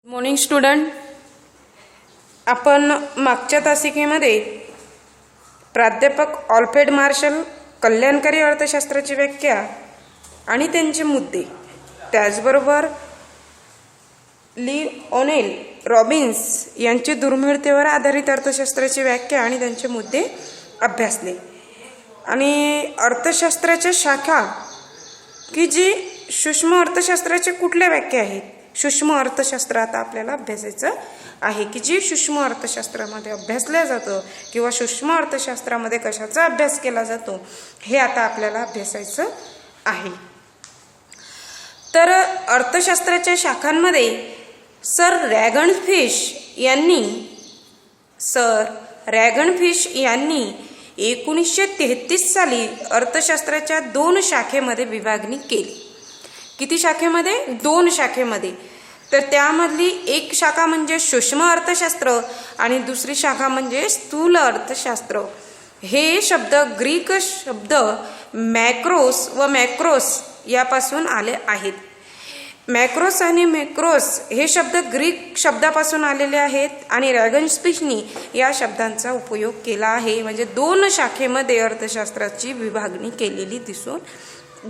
Morning student, आपण मागच्या तासिकेमध्ये प्राध्यापक ऑल्फ्रेड मार्शल कल्याणकारी अर्थशास्त्राची व्याख्या आणि त्यांचे मुद्दे, त्याचबरोबर लिओनेल रॉबिन्स यांची दुर्मिळतेवर आधारित अर्थशास्त्राची व्याख्या आणि त्यांचे मुद्दे अभ्यासले. आणि अर्थशास्त्राच्या शाखा की जी सूक्ष्म अर्थशास्त्राच्या कुठल्या व्याख्या आहेत, सूक्ष्म अर्थशास्त्र आता आपल्याला अभ्यासायचं आहे की जी सूक्ष्म अर्थशास्त्रामध्ये अभ्यासलं जातं किंवा सूक्ष्म अर्थशास्त्रामध्ये कशाचा अभ्यास केला जातो हे आता आपल्याला अभ्यासायचं आहे. तर अर्थशास्त्राच्या शाखांमध्ये सर रॅगनफिश यांनी 1933 साली अर्थशास्त्राच्या 2 शाखेमध्ये विभागणी केली. किती शाखेमध्ये? 2 शाखेमध्ये. तर त्यामधली एक शाखा म्हणजे सूक्ष्म अर्थशास्त्र आणि दुसरी शाखा म्हणजे स्थूल अर्थशास्त्र. हे शब्द ग्रीक शब्द मॅक्रोस व मॅक्रोस यापासून आले आहेत. मॅक्रोस आणि मॅक्रोस हे शब्द ग्रीक शब्दापासून आलेले आहेत आणि रॅगनफिशनी या शब्दांचा उपयोग केला आहे. म्हणजे 2 शाखेमध्ये अर्थशास्त्राची विभागणी केलेली दिसून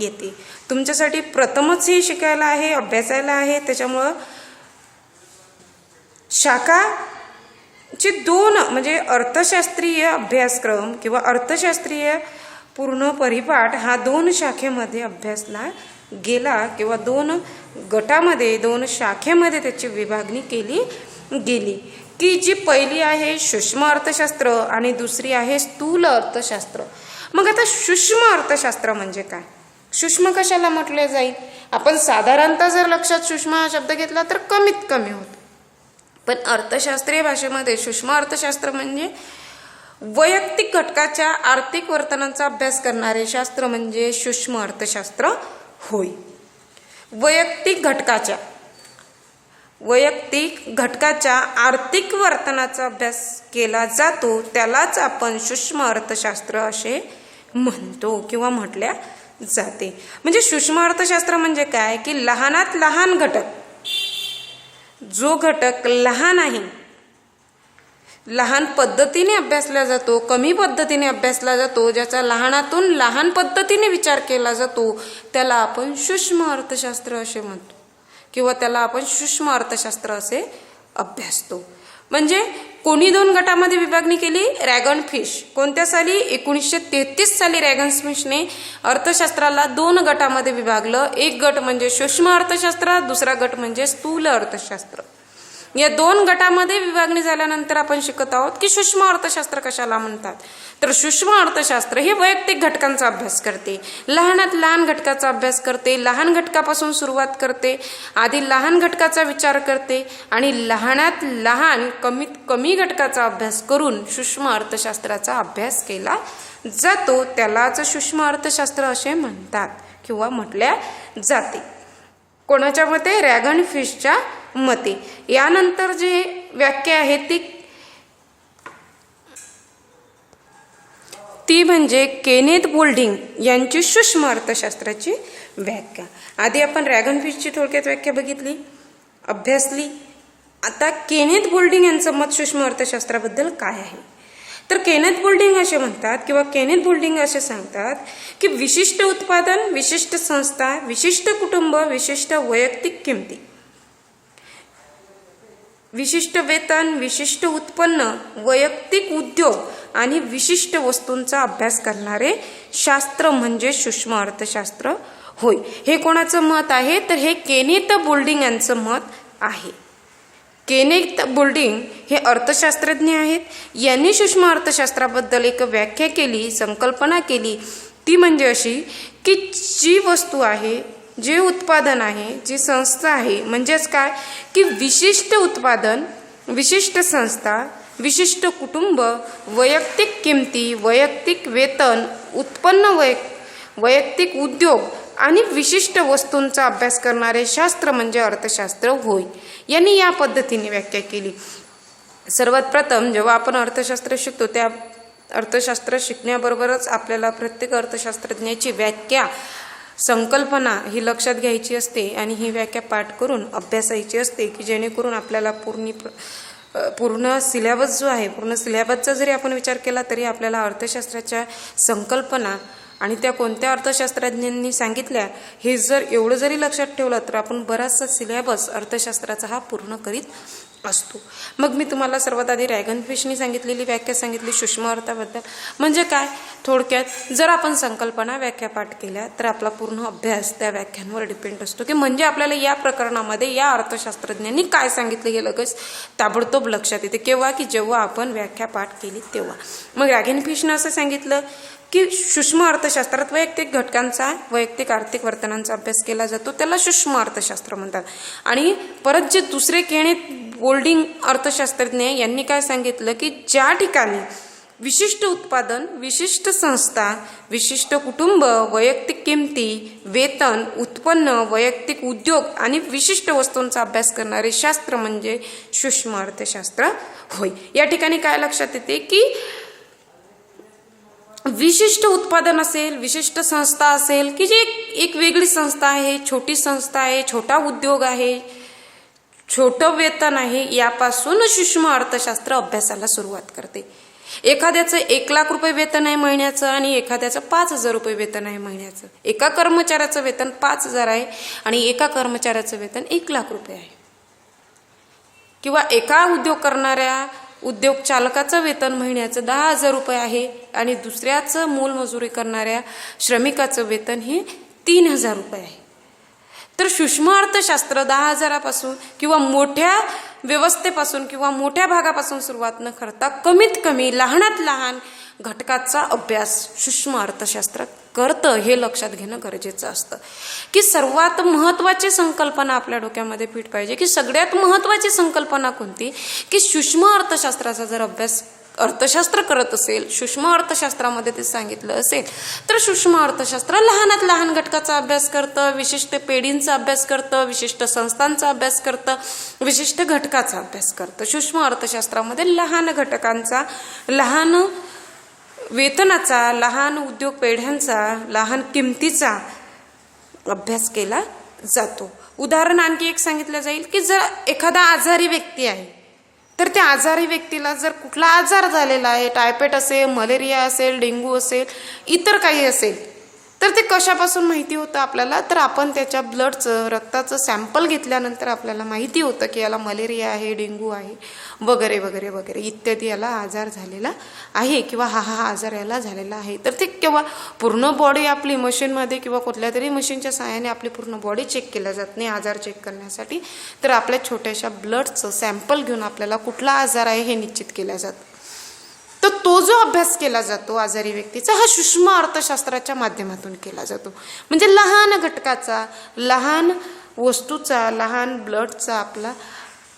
येते. तुमच्यासाठी प्रथमच हे शिकायला आहे, अभ्यासायला आहे. त्याच्यामुळं शाखाची 2 म्हणजे अर्थशास्त्रीय अभ्यासक्रम किंवा अर्थशास्त्रीय पूर्ण परिपाठ हा 2 शाखेमध्ये अभ्यासला गेला किंवा 2 गटामध्ये 2 शाखेमध्ये त्याची विभागणी केली गेली. की जी पहिली आहे सूक्ष्म अर्थशास्त्र आणि दुसरी आहे स्थूल अर्थशास्त्र. मग आता सूक्ष्म अर्थशास्त्र म्हणजे काय? सूक्ष्म कशाला म्हटले जाईल? आपण साधारणतः जर लक्षात सूक्ष्म हा शब्द घेतला तर कमीत कमी होतं. पण अर्थशास्त्रीय भाषेमध्ये सूक्ष्म अर्थशास्त्र म्हणजे वैयक्तिक घटकाच्या आर्थिक वर्तनाचा अभ्यास करणारे शास्त्र म्हणजे सूक्ष्म अर्थशास्त्र होय. वैयक्तिक घटकाच्या आर्थिक वर्तनाचा अभ्यास केला जातो त्यालाच आपण सूक्ष्म अर्थशास्त्र असे म्हणतो किंवा म्हटल्या जाते. म्हणजे सूक्ष्म अर्थशास्त्र म्हणजे काय की लहानात लहान घटक, जो घटक लहान आहे, लहान पद्धतीने अभ्यासला जातो, कमी पद्धतीने अभ्यासला जातो, ज्याचा लहानातून लहान पद्धतीने विचार केला जातो त्याला आपण सूक्ष्म अर्थशास्त्र असे म्हणतो किंवा त्याला आपण सूक्ष्म अर्थशास्त्र असे अभ्यासतो. म्हणजे कोणी 2 गटामध्ये विभागणी केली? रॅगनफिश. कोणत्या साली? 1933 साली रॅगनफिशने अर्थशास्त्राला 2 गटामध्ये विभागलं. एक गट म्हणजे सूक्ष्म अर्थशास्त्र, दुसरा गट म्हणजे स्थूल अर्थशास्त्र. या 2 गटामध्ये विभागणी झाल्यानंतर आपण शिकत आहोत की सूक्ष्म अर्थशास्त्र कशाला म्हणतात. तर सूक्ष्म अर्थशास्त्र हे वैयक्तिक घटकांचा अभ्यास करते, लहानात लहान घटकाचा अभ्यास करते, लहान घटकापासून सुरुवात करते, आधी लहान घटकाचा विचार करते आणि लहानात लहान कमीत कमी घटकाचा अभ्यास करून सूक्ष्म अर्थशास्त्राचा अभ्यास केला जातो. त्यालाच सूक्ष्म अर्थशास्त्र असे म्हणतात किंवा म्हटल्या जाते. कोणाच्या मते? रॅगनफिशच्या मते. यानंतर जी व्याख्या आहे ती म्हणजे केनेथ बोल्डिंग यांची सूक्ष्म अर्थशास्त्राची व्याख्या. आधी आपण रॅगनफिशची थोडक्यात व्याख्या बघितली, अभ्यासली. आता केनेथ बोल्डिंग यांचं मत सूक्ष्म अर्थशास्त्राबद्दल काय आहे? तर केनेथ बोल्डिंग असे म्हणतात किंवा केनेथ बोल्डिंग असे सांगतात की विशिष्ट उत्पादन, विशिष्ट संस्था, विशिष्ट कुटुंब, विशिष्ट वैयक्तिक किमती, विशिष्ट वेतन, विशिष्ट उत्पन्न, वैयक्तिक उद्योग आणि विशिष्ट वस्तूंचा अभ्यास करणारे शास्त्र म्हणजे सूक्ष्म अर्थशास्त्र होय. हे कोणाचं मत आहे? तर हे केनेथ बोल्डिंग यांचं मत आहे. केनेथ बोल्डिंग हे अर्थशास्त्रज्ञ आहेत. यांनी सूक्ष्म अर्थशास्त्राबद्दल एक व्याख्या केली, संकल्पना केली. ती म्हणजे अशी की जी वस्तू आहे, जे उत्पादन आहे, जी संस्था आहे, म्हणजेच काय की विशिष्ट उत्पादन, विशिष्ट संस्था, विशिष्ट कुटुंब, वैयक्तिक किमती, वैयक्तिक वेतन, उत्पन्न, वैयक्तिक उद्योग आणि विशिष्ट वस्तूंचा अभ्यास करणारे शास्त्र म्हणजे अर्थशास्त्र होय. यांनी या पद्धतीने व्याख्या केली. सर्वात प्रथम जेव्हा आपण अर्थशास्त्र शिकतो त्या अर्थशास्त्र शिकण्याबरोबरच आपल्याला प्रत्येक अर्थशास्त्रज्ञाची व्याख्या संकल्पना ही लक्षात घ्यायची असते आणि ही व्याख्या पाठ करून अभ्यासायची असते, की जेणेकरून आपल्याला पूर्ण सिलेबस जो आहे, पूर्ण सिलेबसचा जरी आपण विचार केला तरी आपल्याला अर्थशास्त्राच्या संकल्पना आणि त्या कोणत्या अर्थशास्त्रज्ञांनी सांगितल्या हे जर एवढं जरी लक्षात ठेवलं तर आपण बराचसा सिलेबस अर्थशास्त्राचा हा पूर्ण करीत असतो. मग मी तुम्हाला सर्वात आधी रॅगनफिशनी सांगितलेली व्याख्या सांगितली सूक्ष्म अर्थाबद्दल. म्हणजे काय, थोडक्यात जर आपण संकल्पना व्याख्या पाठ केल्या तर आपला पूर्ण अभ्यास त्या व्याख्यांवर डिपेंड असतो, की म्हणजे आपल्याला या प्रकरणामध्ये या अर्थशास्त्रज्ञांनी काय सांगितलं हे लगेच ताबडतोब लक्षात येते. केव्हा, की जेव्हा आपण व्याख्या पाठ केली तेव्हा. मग रॅगनफिशनं असं सांगितलं की सूक्ष्म अर्थशास्त्रात वैयक्तिक घटकांचा, वैयक्तिक आर्थिक वर्तनांचा अभ्यास केला जातो, त्याला सूक्ष्म अर्थशास्त्र म्हणतात. आणि परत जे दुसरे केनेथ गोल्डिंग अर्थशास्त्रज्ञ यांनी काय सांगितलं, की ज्या ठिकाणी विशिष्ट उत्पादन, विशिष्ट संस्था, विशिष्ट कुटुंब, वैयक्तिक किमती, वेतन, उत्पन्न, वैयक्तिक उद्योग आणि विशिष्ट वस्तूंचा अभ्यास करणारे शास्त्र म्हणजे सूक्ष्म अर्थशास्त्र होय. या ठिकाणी काय लक्षात येते, की विशिष्ट उत्पादन असेल, विशिष्ट संस्था असेल, की जी एक वेगळी संस्था आहे, छोटी संस्था आहे, छोटा उद्योग आहे, छोटं वेतन आहे, यापासून सूक्ष्म अर्थशास्त्र अभ्यासाला सुरुवात करते. एखाद्याचं 1,00,000 रुपये वेतन आहे महिन्याचं आणि एखाद्याचं 5,000 रुपये वेतन आहे महिन्याचं. एका कर्मचाऱ्याचं वेतन 5,000 आहे आणि एका कर्मचाऱ्याचं वेतन 1,00,000 रुपये आहे. किंवा एका उद्योग करणाऱ्या उद्योग चालकाचं वेतन महिन्याचं 10,000 रुपये आहे आणि दुसऱ्याचं मोलमजुरी करणाऱ्या श्रमिकाचं वेतन हे 3,000 रुपये आहे. तर सूक्ष्म अर्थशास्त्र 10,000पासून किंवा मोठ्या व्यवस्थेपासून किंवा मोठ्या भागापासून सुरुवात न करता कमीत कमी लहानात लहान घटकाचा अभ्यास सूक्ष्म अर्थशास्त्र करतं, हे लक्षात घेणं गरजेचं असतं. की सर्वात महत्त्वाची संकल्पना आपल्या डोक्यामध्ये फिट पाहिजे, की सगळ्यात महत्त्वाची संकल्पना कोणती, की सूक्ष्म अर्थशास्त्राचा जर अभ्यास अर्थशास्त्र करत असेल, सूक्ष्म अर्थशास्त्रामध्ये ते सांगितलं असेल, तर सूक्ष्म अर्थशास्त्र लहानात लहान घटकाचा अभ्यास करतं, विशिष्ट पेढींचा अभ्यास करतं, विशिष्ट संस्थांचा अभ्यास करतं, विशिष्ट घटकाचा अभ्यास करतं. सूक्ष्म अर्थशास्त्रामध्ये लहान घटकांचा, लहान वेतनाचा, लहान उद्योग पेढ्यांचा, लहान किमतीचा अभ्यास केला जातो. उदाहरण आणखी एक सांगितलं जाईल, की जर एखादा आजारी व्यक्ती आहे तर त्या आजारी व्यक्तीला जर कुठला आजार झालेला आहे, टायफॉइड असेल, मलेरिया असेल, डेंग्यू असेल, इतर काही असेल, तर ते कशापासून माहिती होतं आपल्याला, तर आपण त्याच्या ब्लडचं, रक्ताचं सॅम्पल घेतल्यानंतर आपल्याला माहिती होतं की याला मलेरिया आहे, डेंग्यू आहे, वगैरे वगैरे वगैरे इत्यादी याला आजार झालेला आहे किंवा हा आजार याला झालेला आहे. तर ते केव्हा पूर्ण बॉडी आपली मशीनमध्ये किंवा कुठल्या तरी मशीनच्या सहाय्याने आपली पूर्ण बॉडी चेक केल्या जात नाही आजार चेक करण्यासाठी, तर आपल्या छोट्याशा ब्लडचं सॅम्पल घेऊन आपल्याला कुठला आजार आहे हे निश्चित केलं जातं. तर तो जो अभ्यास केला जातो आजारी व्यक्तीचा, हा सूक्ष्म अर्थशास्त्राच्या माध्यमातून केला जातो. म्हणजे लहान घटकाचा, लहान वस्तूचा, लहान ब्लडचा आपला,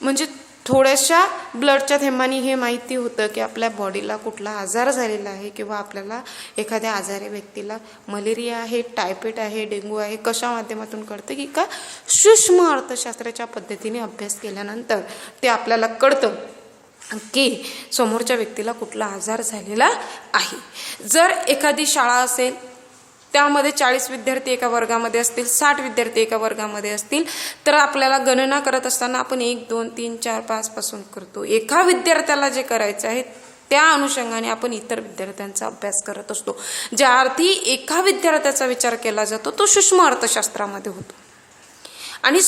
म्हणजे थोड्याशा ब्लडच्या थेंबांनी हे माहिती होतं की आपल्या बॉडीला कुठला आजार झालेला आहे किंवा आपल्याला एखाद्या आजारी व्यक्तीला मलेरिया आहे, टायफॉइड आहे, डेंग्यू आहे, कशा माध्यमातून कळतं, की का सूक्ष्म अर्थशास्त्राच्या पद्धतीने अभ्यास केल्यानंतर ते आपल्याला कळतं की समोरच्या व्यक्तीला कुठला आजार झालेला आहे. जर एखादी शाळा असेल, त्यामध्ये 40 विद्यार्थी एका वर्गामध्ये असतील, 60 विद्यार्थी एका वर्गामध्ये असतील, तर आपल्याला गणना करत असताना आपण 1, 2, 3, 4, 5 पासून करतो. एका विद्यार्थ्याला जे करायचं आहे त्या अनुषंगाने आपण इतर विद्यार्थ्यांचा अभ्यास करत असतो. ज्या अर्थी एका विद्यार्थ्याचा विचार केला जातो तो सूक्ष्म अर्थशास्त्रामध्ये होतो. आणि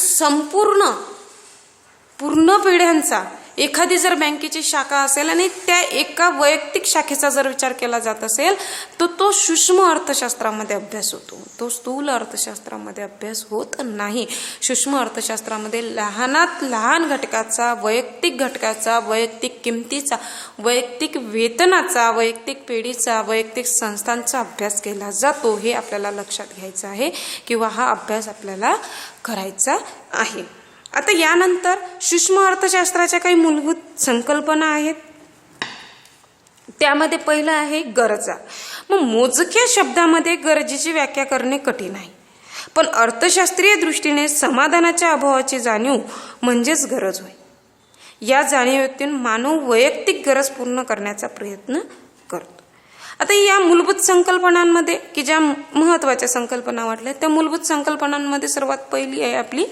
पूर्ण पिढ्यांचा, एखादी जर बँकेची शाखा असेल आणि त्या एका वैयक्तिक शाखेचा जर विचार केला जात असेल तर तो सूक्ष्म अर्थशास्त्रामध्ये अभ्यास होतो, तो स्थूल अर्थशास्त्रामध्ये अभ्यास होत नाही. सूक्ष्म अर्थशास्त्रामध्ये लहानात लहान घटकाचा, वैयक्तिक घटकाचा, वैयक्तिक किमतीचा, वैयक्तिक वेतनाचा, वैयक्तिक पेढीचा, वैयक्तिक संस्थांचा अभ्यास केला जातो. हे आपल्याला लक्षात घ्यायचं आहे किंवा हा अभ्यास आपल्याला करायचा आहे. आता यानंतर सूक्ष्म अर्थशास्त्राच्या काही मूलभूत संकल्पना आहेत. त्यामध्ये पहिलं आहे गरजा. मग मोजक्या शब्दामध्ये गरजेची व्याख्या करणे कठीण आहे, पण अर्थशास्त्रीय दृष्टीने समाधानाच्या अभावाची जाणीव म्हणजेच गरज होय. या जाणीवेतून मानव वैयक्तिक गरज पूर्ण करण्याचा प्रयत्न करतो. आता या मूलभूत संकल्पनांमध्ये की ज्या महत्त्वाच्या संकल्पना वाटल्या त्या मूलभूत संकल्पनांमध्ये सर्वात पहिली आहे आपली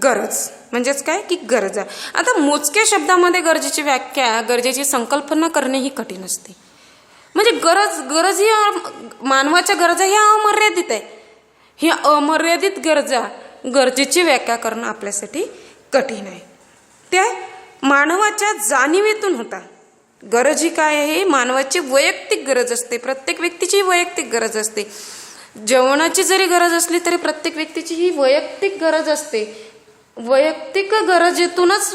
गरज. म्हणजेच काय की गरजा. आता मोजक्या शब्दामध्ये गरजेची व्याख्या, गरजेची संकल्पना करणे ही कठीण असते. म्हणजे गरज ही मानवाच्या गरजा ह्या अमर्यादित आहे. ही अमर्यादित गरजेची व्याख्या करणं आपल्यासाठी कठीण आहे. त्या मानवाच्या जाणीवेतून होता. गरज ही काय आहे? मानवाची वैयक्तिक गरज असते. प्रत्येक व्यक्तीची वैयक्तिक गरज असते. जेवणाची जरी गरज असली तरी प्रत्येक व्यक्तीची ही वैयक्तिक गरज असते. वैयक्तिक गरजेतूनच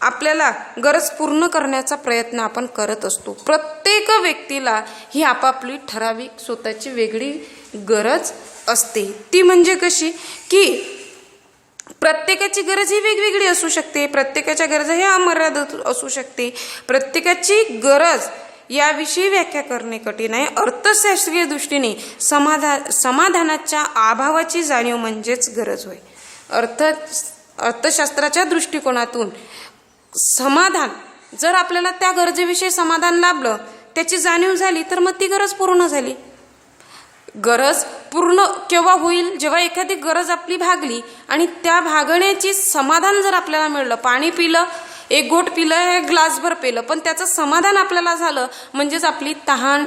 आपल्याला गरज पूर्ण करण्याचा प्रयत्न आपण करत असतो. प्रत्येक व्यक्तीला ही आपापली ठराविक स्वतःची वेगळी गरज असते. ती म्हणजे कशी की प्रत्येकाची गरज ही वेगवेगळी असू शकते. प्रत्येकाच्या गरजा ह्या अमर्यादित असू शकते. प्रत्येकाची गरज याविषयी व्याख्या करणे कठीण आहे. अर्थशास्त्रीय दृष्टीने समाधानाच्या अभावाची जाणीव म्हणजेच गरज होय. अर्थशास्त्राच्या दृष्टिकोनातून समाधान, जर आपल्याला त्या गरजेविषयी समाधान लाभलं, त्याची जाणीव झाली, तर मग ती गरज पूर्ण झाली. गरज पूर्ण केव्हा होईल? जेव्हा एखादी गरज आपली भागली आणि त्या भागण्याची समाधान जर आपल्याला मिळलं. पाणी पिलं, एक घोट पिलं, एक ग्लासभर पिलं, पण त्याचं समाधान आपल्याला झालं म्हणजेच आपली तहान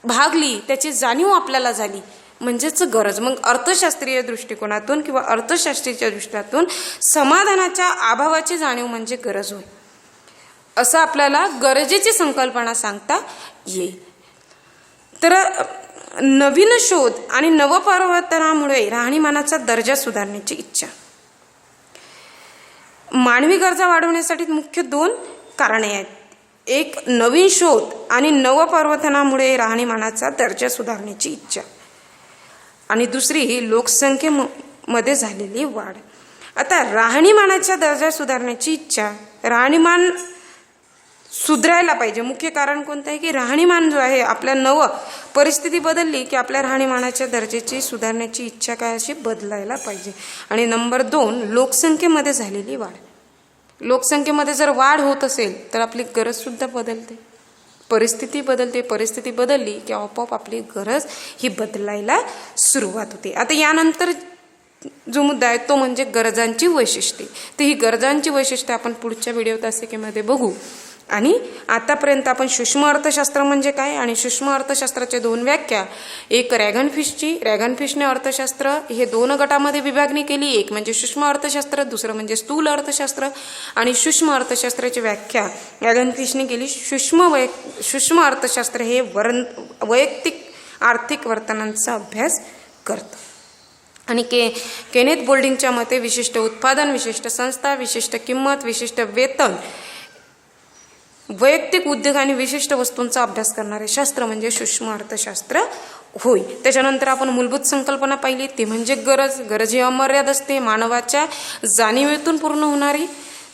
भागली, त्याची जाणीव आपल्याला झाली म्हणजेच गरज. मग अर्थशास्त्रीय दृष्टिकोनातून किंवा अर्थशास्त्रीच्या दृष्टीतून समाधानाच्या अभावाची जाणीव म्हणजे गरज होय. असं आपल्याला गरजेची संकल्पना सांगता येईल. तर नवीन शोध आणि नवपरिवर्तनामुळे राहणीमानाचा दर्जा सुधारण्याची इच्छा. मानवी गरजा वाढवण्यासाठी मुख्य 2 कारणे आहेत. एक नवीन शोध आणि नवपरिवर्तनामुळे राहणीमानाचा दर्जा सुधारण्याची इच्छा आणि दुसरी लोकसंख्येमध्ये झालेली वाढ. आता राहणीमानाच्या दर्जा सुधारण्याची इच्छा, राहणीमान सुधारायला पाहिजे. मुख्य कारण कोणतं आहे की राहणीमान जो आहे, आपल्या परिस्थिती बदलली की आपल्या राहणीमानाच्या दर्जाची सुधारण्याची इच्छा काय अशी बदलायला पाहिजे. आणि नंबर 2 लोकसंख्येमध्ये झालेली वाढ. लोकसंख्येमध्ये जर वाढ होत असेल तर आपली गरज सुद्धा बदलते, परिस्थिती बदलते. परिस्थिती बदलली की आपोआप आपली गरज ही बदलायला सुरुवात होते. आता यानंतर जो मुद्दा आहे तो म्हणजे गरजांची वैशिष्ट्ये. तर ही गरजांची वैशिष्ट्ये आपण पुढच्या व्हिडिओ तासिकेमध्ये बघू. आणि आतापर्यंत आपण सूक्ष्म अर्थशास्त्र म्हणजे काय आणि सूक्ष्म अर्थशास्त्राच्या 2 व्याख्या, एक रॅगनफिशने अर्थशास्त्र हे 2 गटामध्ये विभागणी केली. एक म्हणजे सूक्ष्म अर्थशास्त्र, दुसरं म्हणजे स्थूल अर्थशास्त्र. आणि सूक्ष्म अर्थशास्त्राची व्याख्या रॅगनफिशने केली. सूक्ष्म अर्थशास्त्र हे वैयक्तिक आर्थिक वर्तनांचा अभ्यास करतं. आणि केनेथ बोल्डिंगच्या मते विशिष्ट उत्पादन, विशिष्ट संस्था, विशिष्ट किंमत, विशिष्ट वेतन, वैयक्तिक उद्योग आणि विशिष्ट वस्तूंचा अभ्यास करणारे शास्त्र म्हणजे सूक्ष्म अर्थशास्त्र होय. त्याच्यानंतर आपण मूलभूत संकल्पना पाहिली, ती म्हणजे गरज ही अमर्याद असते. मानवाच्या जाणीवेतून पूर्ण होणारी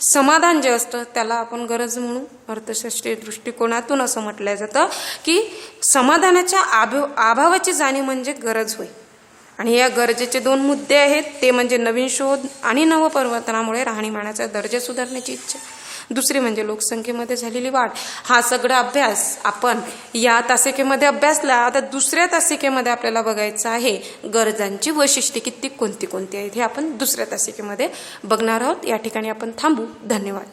समाधान जे असतं त्याला आपण गरज म्हणू. अर्थशास्त्रीय दृष्टिकोनातून असं म्हटलं जातं की समाधानाच्या अभावाची जाणीव म्हणजे गरज होय. आणि या गरजेचे 2 मुद्दे आहेत, ते म्हणजे नवीन शोध आणि नवपरिवर्तनामुळे राहणीमानाचा दर्जा सुधारण्याची इच्छा. दुसरी म्हणजे लोकसंख्येमध्ये झालेली वाढ. हा सगळा अभ्यास आपण या तासिकेमध्ये अभ्यासला. आता दुसऱ्या तासिकेमध्ये आपल्याला बघायचं आहे गरजांची वैशिष्ट्ये कोणती आहेत हे आपण दुसऱ्या तासिकेमध्ये बघणार आहोत. या ठिकाणी आपण थांबू. धन्यवाद.